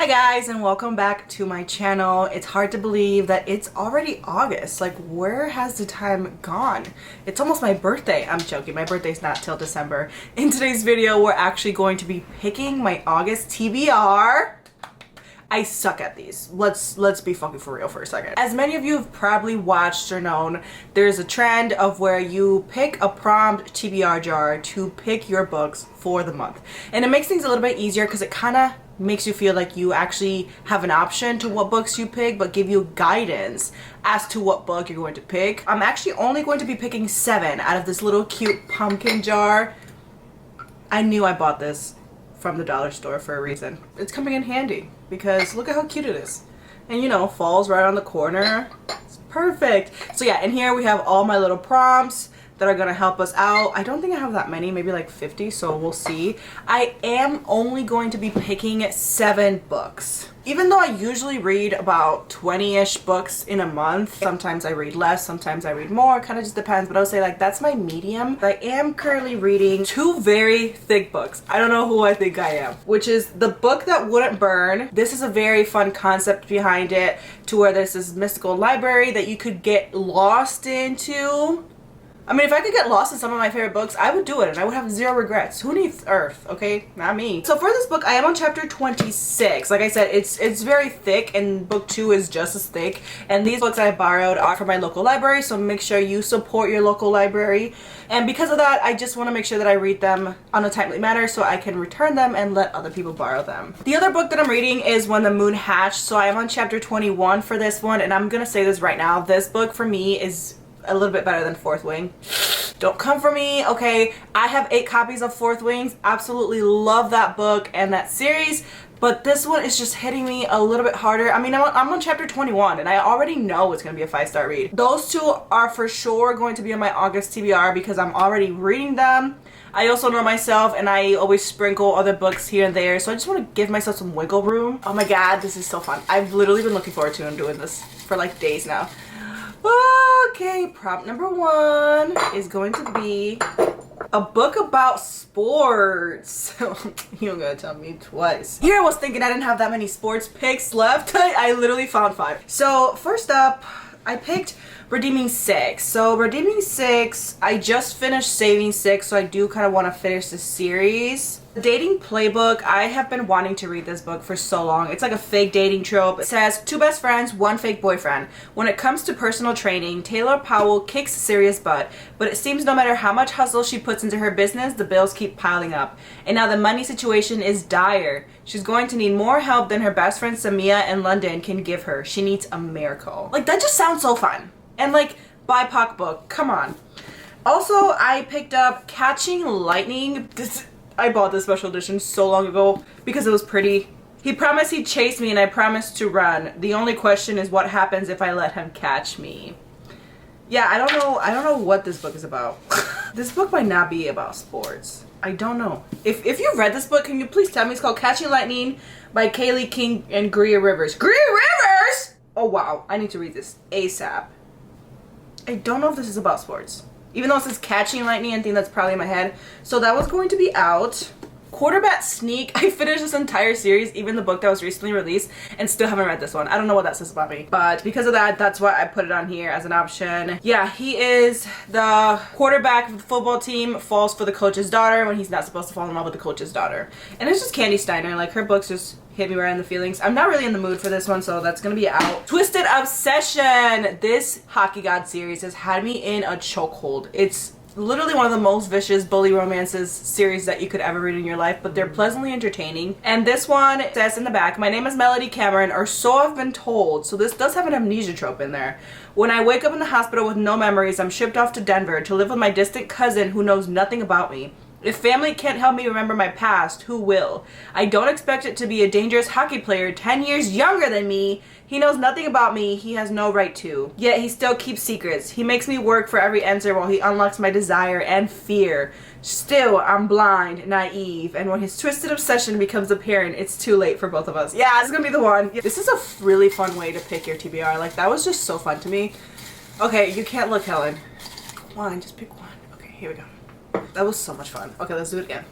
Hi guys, and welcome back to my channel. It's hard to believe that it's already August. Like, where has the time gone? It's almost my birthday. I'm joking, my birthday's not till December. In today's video, we're actually going to be picking my August TBR. I suck at these. Let's be fucking for real for a second. As many of you have probably watched or known, there's a trend of where you pick a prompt TBR jar to pick your books for the month. And it makes things a little bit easier because it kind of makes you feel like you actually have an option to what books you pick, but give you guidance as to what book you're going to pick. I'm actually only going to be picking 7 out of this little cute pumpkin jar. I knew I bought this from the dollar store for a reason. It's coming in handy because look at how cute it is. And you know, falls right on the corner. It's perfect. So yeah, in here we have all my little prompts that are gonna help us out. I don't think I have that many, maybe like 50, so we'll see. I am only going to be picking 7 books. Even though I usually read about 20-ish books in a month, sometimes I read less, sometimes I read more, kind of just depends, but I would say like that's my medium. I am currently reading 2 very thick books. I don't know who I think I am, which is The Book That Wouldn't Burn. This is a very fun concept behind it, to where there's this mystical library that you could get lost into. I mean, if I could get lost in some of my favorite books, I would do it and I would have 0 regrets. Who needs Earth, okay? Not me. So for this book, I am on chapter 26. Like I said, it's very thick and book 2 is just as thick. And these books I borrowed are from my local library, so make sure you support your local library. And because of that, I just want to make sure that I read them on a timely manner so I can return them and let other people borrow them. The other book that I'm reading is When the Moon Hatched, so I am on chapter 21 for this one, and I'm gonna say this right now. This book for me is a little bit better than Fourth Wing. Don't come for me, okay? I have 8 copies of Fourth Wings. Absolutely love that book and that series, but this one is just hitting me a little bit harder. I mean, I'm on chapter 21 and I already know it's gonna be a 5-star read. Those 2 are for sure going to be in my August TBR because I'm already reading them. I also know myself and I always sprinkle other books here and there, so I just want to give myself some wiggle room. Oh my god, this is so fun. I've literally been looking forward to doing this for like days now. Okay, prompt number 1 is going to be a book about sports. You don't gotta tell me twice. Here I was thinking I didn't have that many sports picks left. I literally found 5. So first up, I picked Redeeming 6. So Redeeming 6, I just finished Saving 6, so I do kind of want to finish the series. The Dating Playbook, I have been wanting to read this book for so long. It's like a fake dating trope. It says 2 best friends, 1 fake boyfriend. When it comes to personal training, Taylor Powell kicks serious butt, but it seems no matter how much hustle she puts into her business, the bills keep piling up. And now the money situation is dire. She's going to need more help than her best friend Samia in London can give her. She needs a miracle. Like, that just sounds so fun. And like, BIPOC book, come on. Also, I picked up Catching Lightning. I bought this special edition so long ago because it was pretty. He promised he'd chase me and I promised to run. The only question is what happens if I let him catch me. Yeah, I don't know what this book is about. This book might not be about sports. I don't know. If you've read this book, can you please tell me? It's called Catching Lightning by Kaylee King and Greer Rivers. Greer Rivers! Oh wow, I need to read this ASAP. I don't know if this is about sports. Even though it says Catching Lightning, I think that's probably in my head. So that was going to be out. Quarterback Sneak. I finished this entire series, even the book that was recently released, and still haven't read this one. I don't know what that says about me. But because of that, that's why I put it on here as an option. Yeah, he is the quarterback of the football team, falls for the coach's daughter when he's not supposed to fall in love with the coach's daughter. And it's just Candy Steiner. Like, her books just hit me right in the feelings. I'm not really in the mood for this one, so that's gonna be out. Twisted Obsession. This Hockey God series has had me in a chokehold. It's literally one of the most vicious bully romances series that you could ever read in your life, but they're pleasantly entertaining. And this one says in the back, my name is Melody Cameron, or so I've been told. So this does have an amnesia trope in there. When I wake up in the hospital with no memories, I'm shipped off to Denver to live with my distant cousin who knows nothing about me. If family can't help me remember my past, who will? I don't expect it to be a dangerous hockey player 10 years younger than me. He knows nothing about me. He has no right to. Yet he still keeps secrets. He makes me work for every answer while he unlocks my desire and fear. Still, I'm blind, naive, and when his twisted obsession becomes apparent, it's too late for both of us. Yeah, this is gonna be the one. This is a really fun way to pick your TBR. Like, that was just so fun to me. Okay, you can't look, Helen. Come on, just pick one. Okay, here we go. That was so much fun. Okay, let's do it again.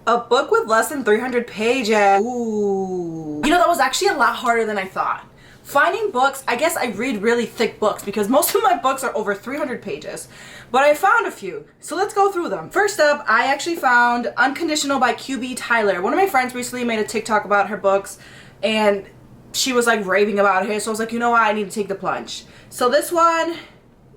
A book with less than 300 pages. Ooh. You know, that was actually a lot harder than I thought. Finding books, I guess I read really thick books because most of my books are over 300 pages. But I found a few, so let's go through them. First up, I actually found Unconditional by QB Tyler. One of my friends recently made a TikTok about her books, and she was like raving about it, so I was like, you know what, I need to take the plunge. So this one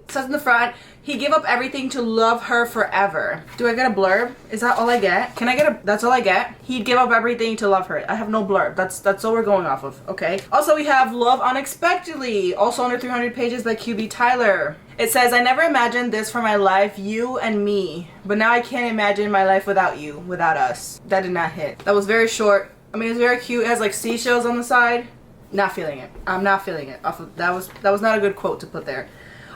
says in the front, he gave up everything to love her forever. Do I get a blurb? Is that all I get? Can I get a, that's all I get? He'd give up everything to love her. I have no blurb. That's all we're going off of, okay? Also, we have Love Unexpectedly, also under 300 pages by QB Tyler. It says, I never imagined this for my life, you and me. But now I can't imagine my life without you, without us. That did not hit. That was very short. I mean, it's very cute. It has like seashells on the side. Not feeling it. I'm not feeling it. That was not a good quote to put there.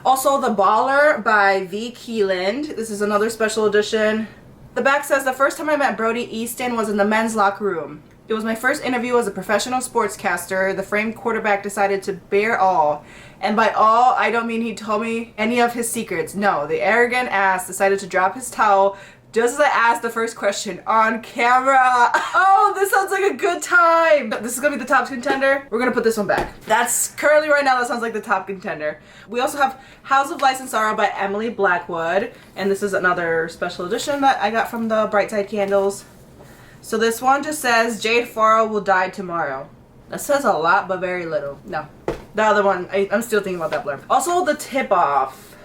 Also, The Baller by V. Keeland. This is another special edition. The back says, the first time I met Brody Easton was in the men's locker room. It was my first interview as a professional sportscaster. The framed quarterback decided to bare all. And by all, I don't mean he told me any of his secrets. No, the arrogant ass decided to drop his towel just as I asked the first question on camera. Oh, this sounds like a good time. This is gonna be the top contender. We're gonna put this one back. That's currently right now, that sounds like the top contender. We also have House of Lice and Sorrow by Emily Blackwood. And this is another special edition that I got from the Brightside Candles. So this one just says, Jade Farrell will die tomorrow. That says a lot, but very little. No. The other one, I'm still thinking about that blurb. Also, the tip-off.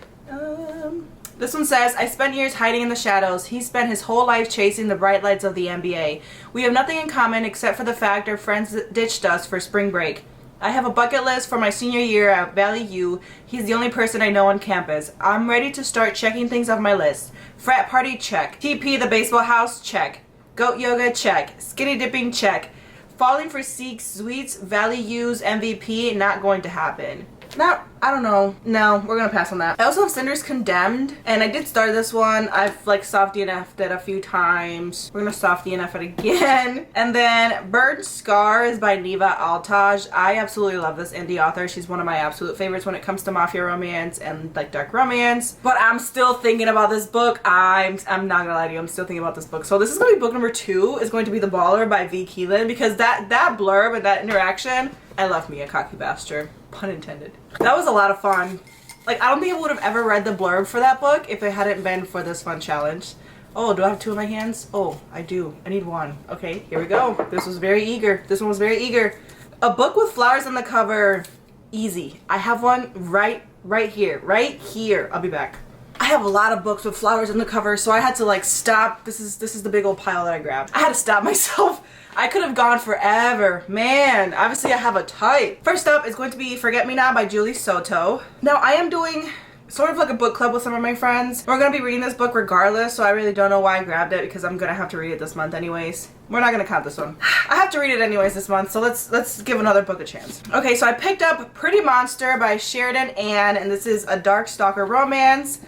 This one says, I spent years hiding in the shadows. He spent his whole life chasing the bright lights of the NBA. We have nothing in common except for the fact our friends ditched us for spring break. I have a bucket list for my senior year at Valley U. He's the only person I know on campus. I'm ready to start checking things off my list. Frat party, check. TP the baseball house, check. Goat yoga, check. Skinny dipping, check. Falling for Seek Sweets, Valley U's MVP, not going to happen. Not, I don't know. No, we're gonna pass on that. I also have Cinder's Condemned, and I did start this one. I've like soft DNF'd it a few times. We're gonna soft DNF it again. And then Burnt Scars by Neva Altaj. I absolutely love this indie author. She's one of my absolute favorites when it comes to mafia romance and like dark romance. But I'm still thinking about this book. I'm not gonna lie to you, I'm still thinking about this book. So this is gonna be book number 2. Is going to be The Baller by V. Keelan, because that blurb and that interaction, I love me a cocky bastard. Pun intended. That was a lot of fun. Like, I don't think I would have ever read the blurb for that book if it hadn't been for this fun challenge. Oh, do I have 2 in my hands? Oh, I do. I need 1. Okay, here we go. This was very eager. This one was very eager. A book with flowers on the cover. Easy. I have one right here. Right here. I'll be back. I have a lot of books with flowers on the cover, so I had to like stop. This is the big old pile that I grabbed. I had to stop myself. I could have gone forever. Man, obviously I have a type. First up is going to be Forget Me Not by Julie Soto. Now I am doing sort of like a book club with some of my friends. We're going to be reading this book regardless, so I really don't know why I grabbed it because I'm going to have to read it this month anyways. We're not going to count this one. I have to read it anyways this month, so let's give another book a chance. Okay, so I picked up Pretty Monster by Sheridan Ann, and this is a dark stalker romance.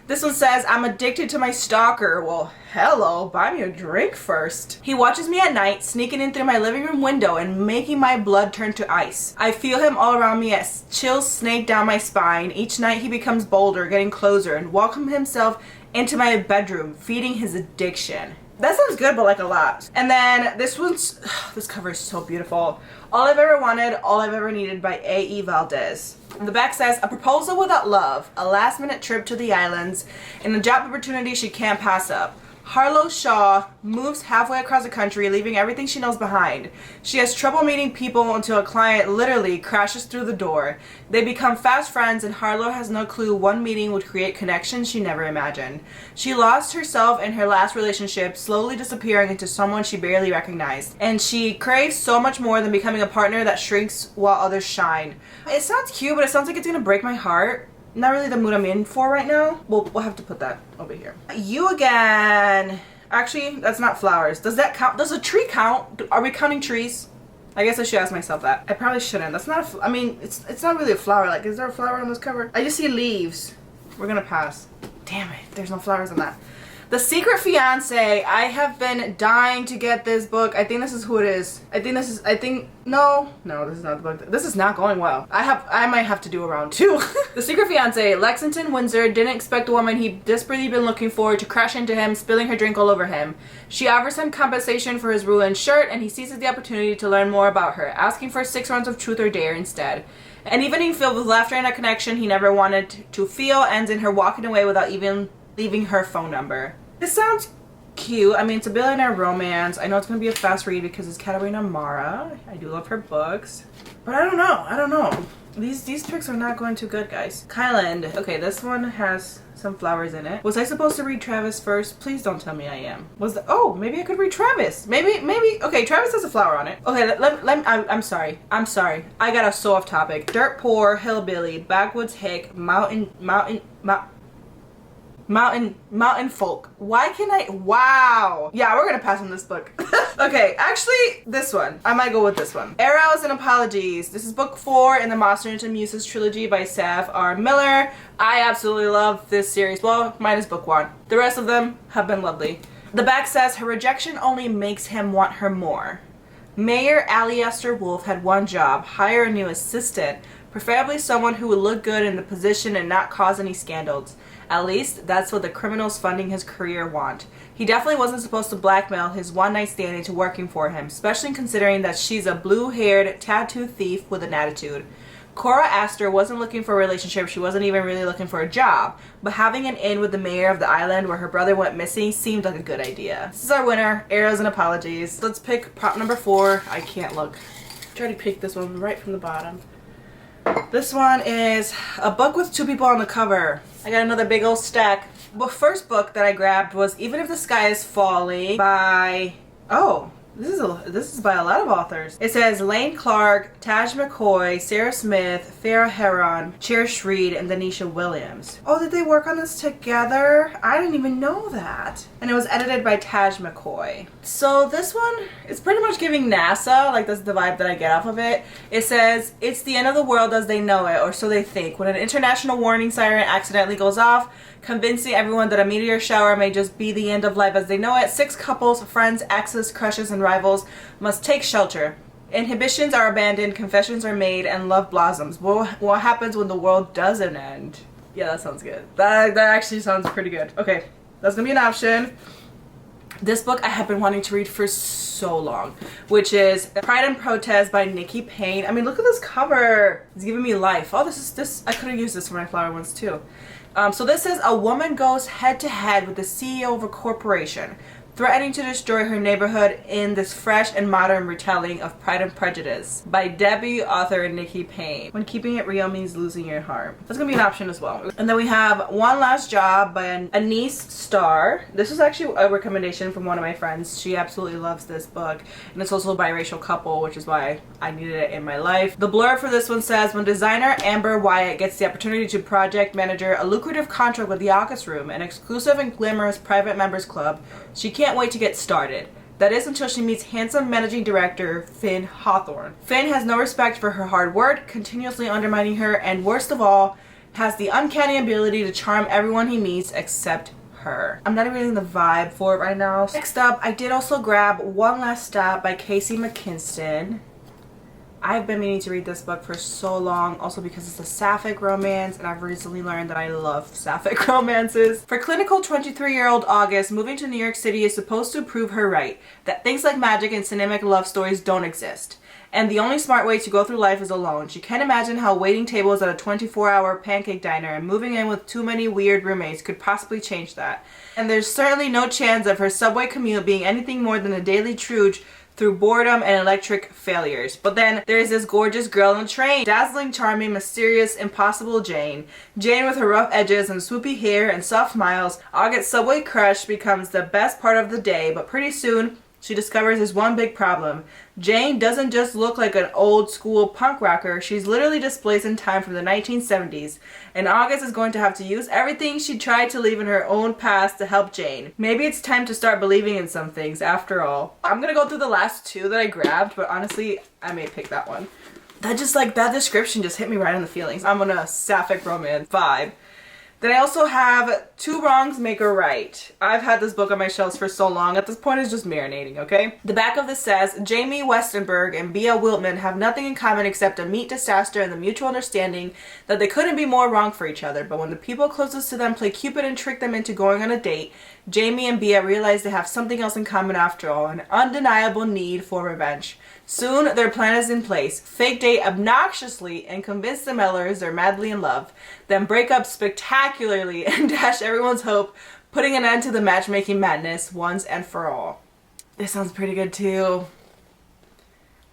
This one says, I'm addicted to my stalker. Well, hello, buy me a drink first. He watches me at night, sneaking in through my living room window and making my blood turn to ice. I feel him all around me as chills snake down my spine. Each night he becomes bolder, getting closer, and welcome himself into my bedroom, feeding his addiction. That sounds good, but like a lot. And then this one's, this cover is so beautiful. All I've Ever Wanted, All I've Ever Needed by A.E. Valdez. The back says, a proposal without love, a last minute trip to the islands, and a job opportunity she can't pass up. Harlow Shaw moves halfway across the country, leaving everything she knows behind. She has trouble meeting people until a client literally crashes through the door. They become fast friends, and Harlow has no clue one meeting would create connections she never imagined. She lost herself in her last relationship, slowly disappearing into someone she barely recognized. And she craves so much more than becoming a partner that shrinks while others shine. It sounds cute, but it sounds like it's gonna break my heart. Not really the mood I'm in for right now. We'll have to put that over here. You Again. Actually, that's not flowers. Does that count? Does a tree count? Are we counting trees? I guess I should ask myself that. I probably shouldn't. That's not I mean, it's not really a flower. Like, is there a flower on this cover? I just see leaves. We're gonna pass. Damn it. There's no flowers on that. The Secret Fiance. I have been dying to get this book. I think this is who it is. No, this is not the book. This is not going well. I might have to do a round 2. The Secret Fiance. Lexington Windsor didn't expect the woman he'd desperately been looking for to crash into him, spilling her drink all over him. She offers him compensation for his ruined shirt, and he seizes the opportunity to learn more about her, asking for 6 rounds of truth or dare instead. An evening filled with laughter and a connection he never wanted to feel ends in her walking away without even leaving her phone number. This sounds cute. I mean, it's a billionaire romance. I know it's going to be a fast read because it's Katerina Mara. I do love her books. But I don't know. These picks are not going too good, guys. Kyland. Okay, this one has some flowers in it. Was I supposed to read Travis first? Please don't tell me I am. Oh, maybe I could read Travis. Maybe. Okay, Travis has a flower on it. Okay, I'm sorry. I got us so off topic. Dirt poor, hillbilly, backwoods hick, mountain folk. Why can I? Wow. Yeah, we're gonna pass on this book. Okay, actually, this one. I might go with this one. Arrows and Apologies. This is book 4 in the Monsters and Muses trilogy by Sav R. Miller. I absolutely love this series. Well, minus book 1. The rest of them have been lovely. The back says, her rejection only makes him want her more. Mayor Aliester Wolf had one job, hire a new assistant, preferably someone who would look good in the position and not cause any scandals. At least, that's what the criminals funding his career want. He definitely wasn't supposed to blackmail his one-night stand into working for him, especially considering that she's a blue-haired, tattoo thief with an attitude. Cora Astor wasn't looking for a relationship, she wasn't even really looking for a job, but having an in with the mayor of the island where her brother went missing seemed like a good idea. This is our winner, Arrows and Apologies. Let's pick prop number 4. I can't look. Try to pick this one right from the bottom. This one is a book with 2 people on the cover. I got another big old stack. The first book that I grabbed was Even If the Sky is Falling by... Oh, this is by a lot of authors. It says Lane Clark, Taj McCoy, Sarah Smith, Farrah Heron, Cherish Reed, and Denisha Williams. Oh, did they work on this together? I didn't even know that. And it was edited by Taj McCoy. So this one is pretty much giving NASA, like that's the vibe that I get off of it. It says, it's the end of the world as they know it, or so they think, when an international warning siren accidentally goes off, convincing everyone that a meteor shower may just be the end of life as they know it. 6 couples, friends, exes, crushes, and rivals must take shelter. Inhibitions are abandoned, confessions are made, and love blossoms. What happens when the world doesn't end? Yeah, that sounds good. That actually sounds pretty good. Okay, that's gonna be an option. This book I have been wanting to read for so long, which is Pride and Protest by Nikki Payne. I mean, look at this cover. It's giving me life. Oh, this I could have used this for my flower ones too. So this says, a woman goes head to head with the CEO of a corporation, threatening to destroy her neighborhood in this fresh and modern retelling of Pride and Prejudice by debut author Nikki Payne. When keeping it real means losing your heart. That's gonna be an option as well. And then we have One Last Job by Anise Starr. This is actually a recommendation from one of my friends. She absolutely loves this book, and it's also a biracial couple, which is why I needed it in my life. The blurb for this one says, when designer Amber Wyatt gets the opportunity to project manager a lucrative contract with the Alcus Room, an exclusive and glamorous private members club, she can't wait to get started. That is until she meets handsome managing director Finn Hawthorne. Finn has no respect for her hard work, continuously undermining her, and worst of all, has the uncanny ability to charm everyone he meets except her. I'm not even getting the vibe for it right now. Next up, I did also grab One Last Stop by Casey McKinston. I've been meaning to read this book for so long, also because it's a sapphic romance, and I've recently learned that I love sapphic romances. For clinical 23-year-old August, moving to New York City is supposed to prove her right, that things like magic and cinematic love stories don't exist. And the only smart way to go through life is alone. She can't imagine how waiting tables at a 24-hour pancake diner and moving in with too many weird roommates could possibly change that. And there's certainly no chance of her subway commute being anything more than a daily trudge through boredom and electric failures. But then there's this gorgeous girl on the train. Dazzling, charming, mysterious, impossible Jane. Jane with her rough edges and swoopy hair and soft smiles. August's subway crush becomes the best part of the day, but pretty soon she discovers there's one big problem. Jane doesn't just look like an old school punk rocker, she's literally displaced in time from the 1970s. And August is going to have to use everything she tried to leave in her own past to help Jane. Maybe it's time to start believing in some things after all. I'm gonna go through the last 2 that I grabbed, but honestly, I may pick that one. That description just hit me right in the feelings. I'm on a sapphic romance vibe. Then I also have Two Wrongs Make a Right. I've had this book on my shelves for so long. At this point, it's just marinating, okay? The back of this says, Jamie Westenberg and Bea Wiltman have nothing in common except a meat disaster and the mutual understanding that they couldn't be more wrong for each other. But when the people closest to them play Cupid and trick them into going on a date, Jamie and Bea realize they have something else in common after all, an undeniable need for revenge. Soon, their plan is in place. Fake date obnoxiously and convince the Mellors they're madly in love. Then break up spectacularly and dash everyone's hope, putting an end to the matchmaking madness once and for all. This sounds pretty good too.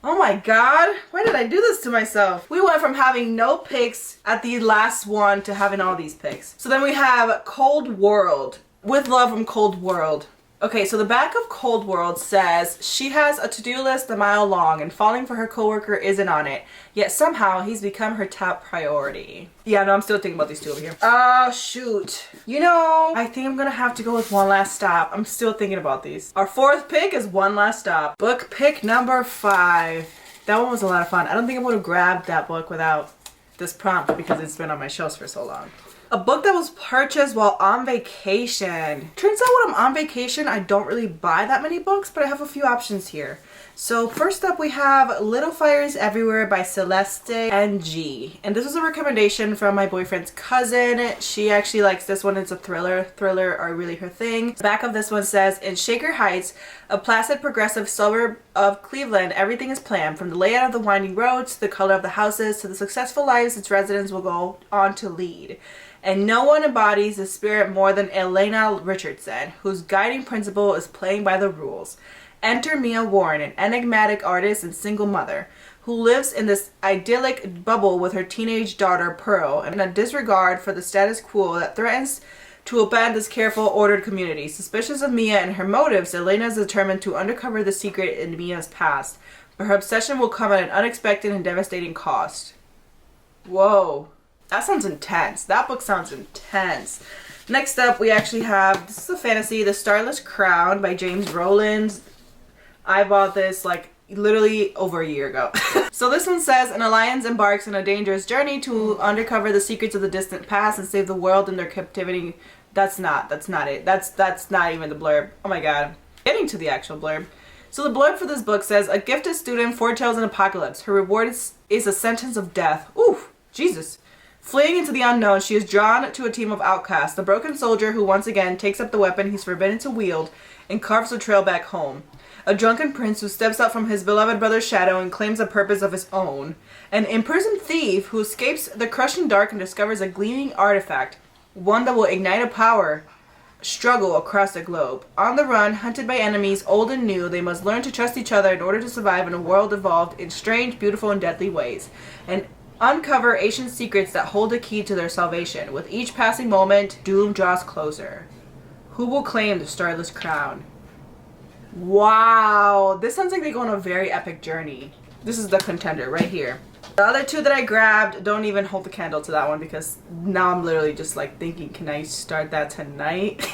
Oh my god, why did I do this to myself? We went from having no picks at the last one to having all these picks. So then we have Cold World. With love from Cold World. Okay, so the back of Cold World says, she has a to-do list a mile long and falling for her coworker isn't on it. Yet somehow he's become her top priority. Yeah, no, I'm still thinking about these two over here. Oh, shoot. You know, I think I'm gonna have to go with One Last Stop. I'm still thinking about these. Our fourth pick is One Last Stop. Book pick number 5. That one was a lot of fun. I don't think I would have grabbed that book without this prompt because it's been on my shelves for so long. A book that was purchased while on vacation. Turns out when I'm on vacation, I don't really buy that many books, but I have a few options here. So first up we have Little Fires Everywhere by Celeste Ng. And this was a recommendation from my boyfriend's cousin. She actually likes this one. It's a thriller. Thriller are really her thing. The back of this one says, in Shaker Heights, a placid progressive suburb of Cleveland, everything is planned. From the layout of the winding roads, to the color of the houses, to the successful lives its residents will go on to lead. And no one embodies the spirit more than Elena Richardson, whose guiding principle is playing by the rules. Enter Mia Warren, an enigmatic artist and single mother, who lives in this idyllic bubble with her teenage daughter Pearl, and a disregard for the status quo that threatens to upend this careful, ordered community. Suspicious of Mia and her motives, Elena is determined to uncover the secret in Mia's past, but her obsession will come at an unexpected and devastating cost. Whoa. That sounds intense. That book sounds intense. Next up, we actually have, this is a fantasy, The Starless Crown by James Rowlands. I bought this like literally over a year ago. So this one says, an alliance embarks on a dangerous journey to uncover the secrets of the distant past and save the world in their captivity. That's not it. That's not even the blurb. Oh my god. Getting to the actual blurb. So the blurb for this book says, a gifted student foretells an apocalypse. Her reward is a sentence of death. Ooh, Jesus. Fleeing into the unknown, she is drawn to a team of outcasts, the broken soldier who once again takes up the weapon he's forbidden to wield and carves the trail back home. A drunken prince who steps out from his beloved brother's shadow and claims a purpose of his own. An imprisoned thief who escapes the crushing dark and discovers a gleaming artifact, one that will ignite a power struggle across the globe. On the run, hunted by enemies old and new, they must learn to trust each other in order to survive in a world evolved in strange, beautiful, and deadly ways. And uncover ancient secrets that hold the key to their salvation. With each passing moment, doom draws closer. Who will claim the Starless Crown? Wow, this sounds like they go on a very epic journey. This is the contender right here. The other two that I grabbed don't even hold the candle to that one because now I'm literally just like thinking, can I start that tonight?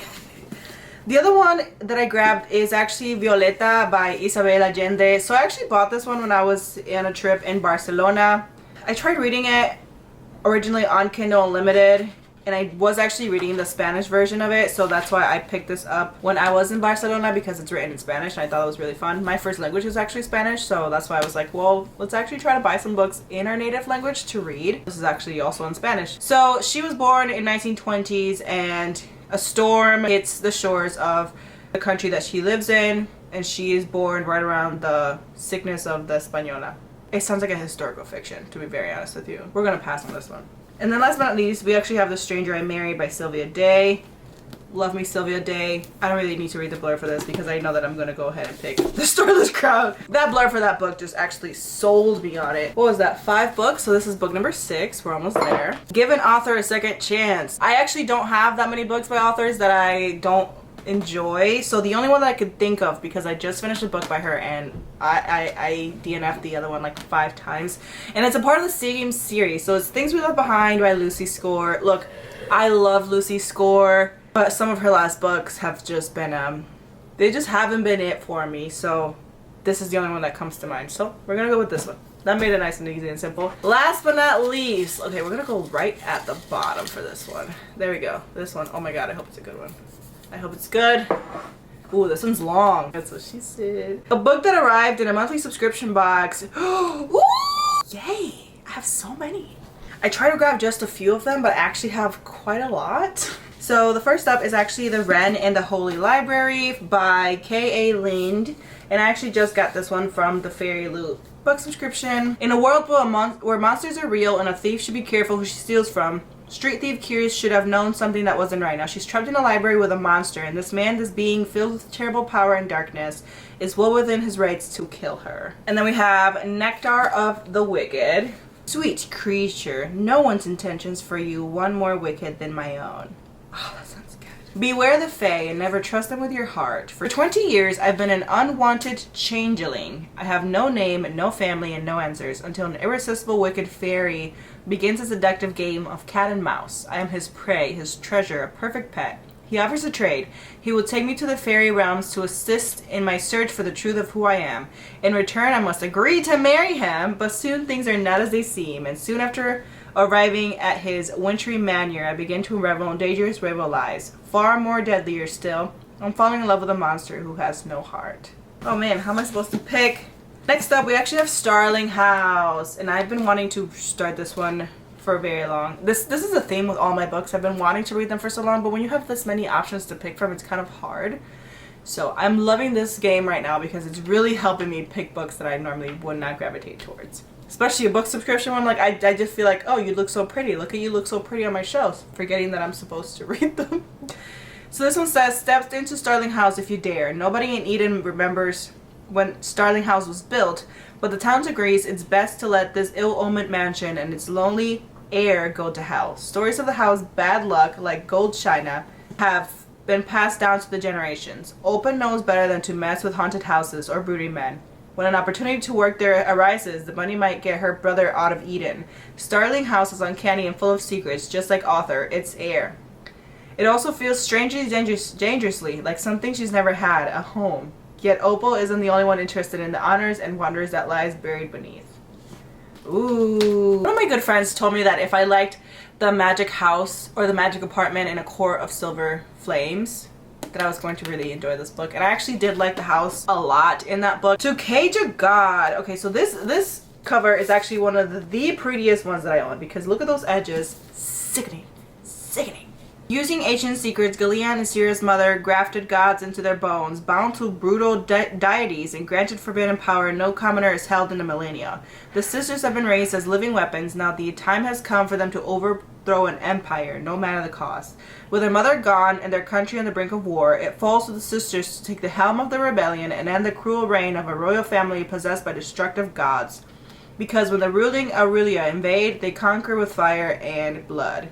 The other one that I grabbed is actually Violeta by Isabel Allende. So I actually bought this one when I was on a trip in Barcelona. I tried reading it originally on Kindle Unlimited, and I was actually reading the Spanish version of it, so that's why I picked this up when I was in Barcelona because it's written in Spanish and I thought it was really fun. My first language is actually Spanish, so that's why I was like, well, let's actually try to buy some books in our native language to read. This is actually also in Spanish. So she was born in 1920s and a storm hits the shores of the country that she lives in, and she is born right around the sickness of the Española. It sounds like a historical fiction, to be very honest with you. We're gonna pass on this one. And then last but not least, we actually have The Stranger I Married by Sylvia Day. Love me Sylvia Day. I don't really need to read the blurb for this because I know that I'm gonna go ahead and pick The Starless Crown. That blurb for that book just actually sold me on it. What was that, 5 books? So this is book number 6. We're almost there. Give an author a second chance. I actually don't have that many books by authors that I don't enjoy, so the only one that I could think of, because I just finished a book by her and I DNF'd the other one like 5 times, and it's a part of the same series, so it's Things We Left Behind by Lucy Score. Look, I love Lucy Score, but some of her last books have just been they just haven't been it for me, so this is the only one that comes to mind, so we're gonna go with this one. That made it nice and easy and simple. Last but not least, okay, we're gonna go right at the bottom for this one. There we go. This one, oh my god, I hope it's a good one. I hope it's good. Ooh, this one's long. That's what she said. A book that arrived in a monthly subscription box. Ooh, yay! I have so many. I try to grab just a few of them, but I actually have quite a lot. So the first up is actually The Wren and the Holy Library by K.A. Lind. And I actually just got this one from the Fairy Loot book subscription. In a world where monsters are real and a thief should be careful who she steals from, street thief Curious should have known something that wasn't right. Now she's trapped in a library with a monster, and this man, this being filled with terrible power and darkness, is well within his rights to kill her. And then we have Nectar of the Wicked. Sweet creature, no one's intentions for you one more wicked than my own. Oh, that sounds good. Beware the Fae and never trust them with your heart. For 20 years, I've been an unwanted changeling. I have no name, no family, and no answers until an irresistible wicked fairy begins a seductive game of cat and mouse. I am his prey, his treasure, a perfect pet. He offers a trade. He will take me to the fairy realms to assist in my search for the truth of who I am. In return, I must agree to marry him, but soon things are not as they seem, and soon after arriving at his wintry manor, I begin to unravel in dangerous rival lies. Far more deadlier still, I'm falling in love with a monster who has no heart. Oh man, how am I supposed to pick? Next up, we actually have Starling House, and I've been wanting to start this one for very long. This is a theme with all my books. I've been wanting to read them for so long, but when you have this many options to pick from, it's kind of hard. So I'm loving this game right now because it's really helping me pick books that I normally would not gravitate towards. Especially a book subscription one. Like I just feel like, oh, you look so pretty. Look at you look so pretty on my shelves. Forgetting that I'm supposed to read them. So this one says, steps into Starling House if you dare. Nobody in Eden remembers when Starling House was built, but the town agrees it's best to let this ill-omened mansion and its lonely heir go to hell. Stories of the house bad luck, like gold china, have been passed down to the generations. Open knows better than to mess with haunted houses or brooding men. When an opportunity to work there arises, the bunny might get her brother out of Eden. Starling House is uncanny and full of secrets, just like Arthur, its heir. It also feels strangely dangerously like something she's never had, a home. Yet Opal isn't the only one interested in the honors and wonders that lies buried beneath. Ooh. One of my good friends told me that if I liked the magic house or the magic apartment in A Court of Silver Flames, that I was going to really enjoy this book. And I actually did like the house a lot in that book. To Cage a God. Okay, so this cover is actually one of the prettiest ones that I own, because look at those edges. Sickening. Sickening. Using ancient secrets, Gillian and Sierra's mother grafted gods into their bones, bound to brutal deities and granted forbidden power no commoner is held in the millennia. The sisters have been raised as living weapons. Now the time has come for them to overthrow an empire, no matter the cost. With their mother gone and their country on the brink of war, it falls to the sisters to take the helm of the rebellion and end the cruel reign of a royal family possessed by destructive gods. Because when the ruling Aurelia invade, they conquer with fire and blood.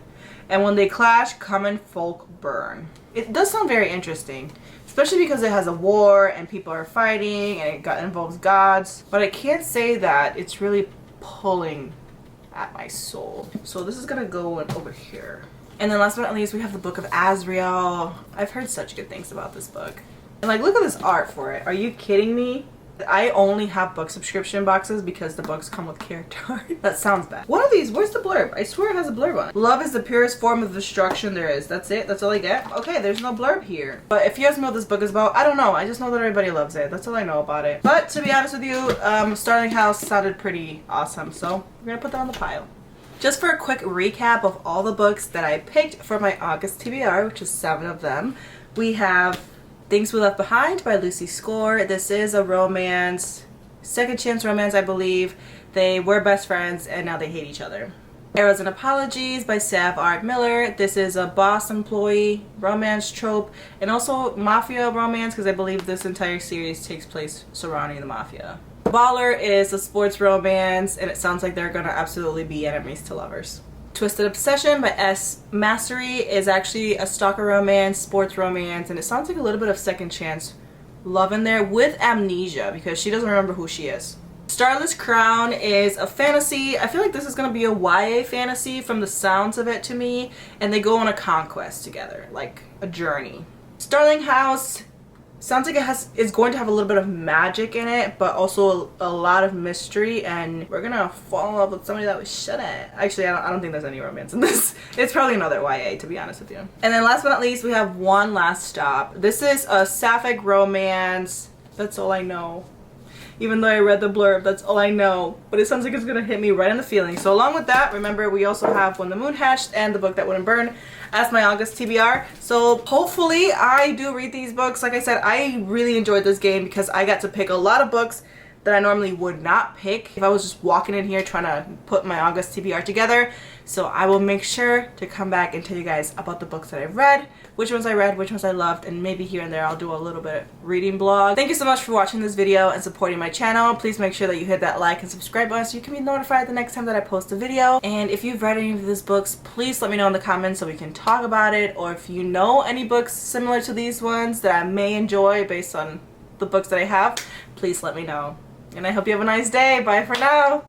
And when they clash, common folk burn. It does sound very interesting, especially because it has a war and people are fighting and it involves gods. But I can't say that it's really pulling at my soul. So this is gonna go over here. And then last but not least, we have the Book of Azrael. I've heard such good things about this book. And like, look at this art for it. Are you kidding me? I only have book subscription boxes because the books come with character art. That sounds bad. One of these, where's the blurb? I swear it has a blurb on it. Love is the purest form of destruction there is. That's it? That's all I get? Okay, there's no blurb here. But if you guys know what this book is about, I don't know. I just know that everybody loves it. That's all I know about it. But to be honest with you, Starling House sounded pretty awesome. So we're gonna put that on the pile. Just for a quick recap of all the books that I picked for my August TBR, which is 7 of them, we have Things We Left Behind by Lucy Score. This is a romance, second chance romance, I believe. They were best friends and now they hate each other. Arrows and Apologies by Sav Art Miller. This is a boss employee romance trope and also mafia romance, because I believe this entire series takes place surrounding the mafia. Baller is a sports romance, and it sounds like they're gonna absolutely be enemies to lovers. Twisted Obsession by S. Mastery is actually a stalker romance, sports romance, and it sounds like a little bit of second chance love in there with amnesia because she doesn't remember who she is. Starless Crown is a fantasy. I feel like this is going to be a YA fantasy from the sounds of it to me, and they go on a conquest together, like a journey. Starling House, Sounds like it's going to have a little bit of magic in it, but also a lot of mystery, and we're gonna fall in love with somebody that we shouldn't. Actually, I don't think there's any romance in this. It's probably another YA, to be honest with you. And then last but not least, we have One Last Stop. This is a sapphic romance. That's all I know. Even though I read the blurb, that's all I know. But it sounds like it's gonna hit me right in the feeling. So along with that, remember we also have When the Moon Hatched and The Book That Wouldn't Burn as my August TBR. So hopefully I do read these books. Like I said, I really enjoyed this game because I got to pick a lot of books that I normally would not pick if I was just walking in here trying to put my August TBR together. So I will make sure to come back and tell you guys about the books that I've read, which ones I read, which ones I loved, and maybe here and there I'll do a little bit reading blog. Thank you so much for watching this video and supporting my channel. Please make sure that you hit that like and subscribe button so you can be notified the next time that I post a video. And if you've read any of these books, please let me know in the comments so we can talk about it. Or if you know any books similar to these ones that I may enjoy based on the books that I have, please let me know. And I hope you have a nice day. Bye for now.